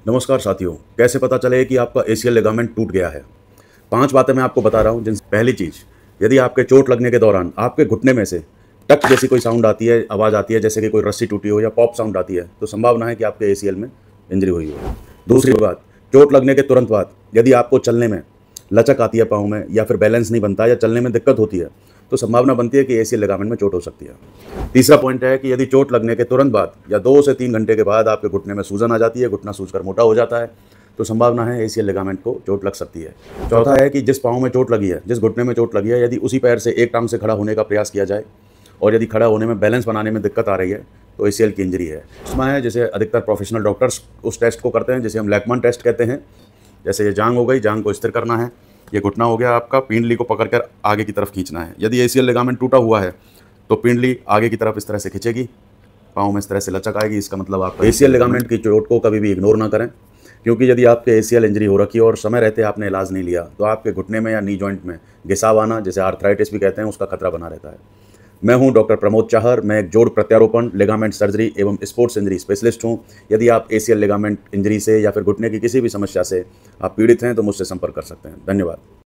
नमस्कार साथियों, कैसे पता चले कि आपका एसीएल लिगामेंट टूट गया है? 5 बातें मैं आपको बता रहा हूँ जिनसे पहली चीज़, यदि आपके चोट लगने के दौरान आपके घुटने में से टक जैसी कोई साउंड आती है, आवाज़ आती है जैसे कि कोई रस्सी टूटी हो या पॉप साउंड आती है, तो संभावना है कि आपके एसीएल में इंजरी हुई हो। दूसरी बात, चोट लगने के तुरंत बाद यदि आपको चलने में लचक आती है पाँव में या फिर बैलेंस नहीं बनता या चलने में दिक्कत होती है, तो संभावना बनती है कि एसीएल लिगामेंट में चोट हो सकती है। तीसरा पॉइंट है कि यदि चोट लगने के तुरंत बाद या 2 से 3 घंटे के बाद आपके घुटने में सूजन आ जाती है, घुटना सूजकर मोटा हो जाता है, तो संभावना है एसीएल लिगामेंट को चोट लग सकती है। चौथा है कि जिस पाँव में चोट लगी है, जिस घुटने में चोट लगी है, यदि उसी पैर से एक टांग से खड़ा होने का प्रयास किया जाए और यदि खड़ा होने में बैलेंस बनाने में दिक्कत आ रही है, तो एसीएल की इंजरी है। इसमें है जिसे अधिकतर प्रोफेशनल डॉक्टर्स उस टेस्ट को करते हैं जिसे हम लैकमैन टेस्ट कहते हैं। जैसे ये जांघ हो गई, जांघ को स्थिर करना है, ये घुटना हो गया आपका, पिंडली को पकड़कर आगे की तरफ खींचना है। यदि एसीएल लिगामेंट टूटा हुआ है तो पिंडली आगे की तरफ इस तरह से खिंचेगी, पाँव में इस तरह से लचक आएगी। इसका मतलब आप एसीएल लिगामेंट की चोट को कभी भी इग्नोर ना करें, क्योंकि यदि आपके एसीएल इंजरी हो रखी है और समय रहते आपने इलाज नहीं लिया तो आपके घुटने में या नी जॉइंट में घिसाव आना, जिसे आर्थराइटिस भी कहते हैं, उसका खतरा बना रहता है। मैं हूं डॉक्टर प्रमोद चाहर। मैं एक जोड़ प्रत्यारोपण, लिगामेंट सर्जरी एवं स्पोर्ट्स इंजरी स्पेशलिस्ट हूं। यदि आप एसीएल लिगामेंट इंजरी से या फिर घुटने की किसी भी समस्या से आप पीड़ित हैं तो मुझसे संपर्क कर सकते हैं। धन्यवाद।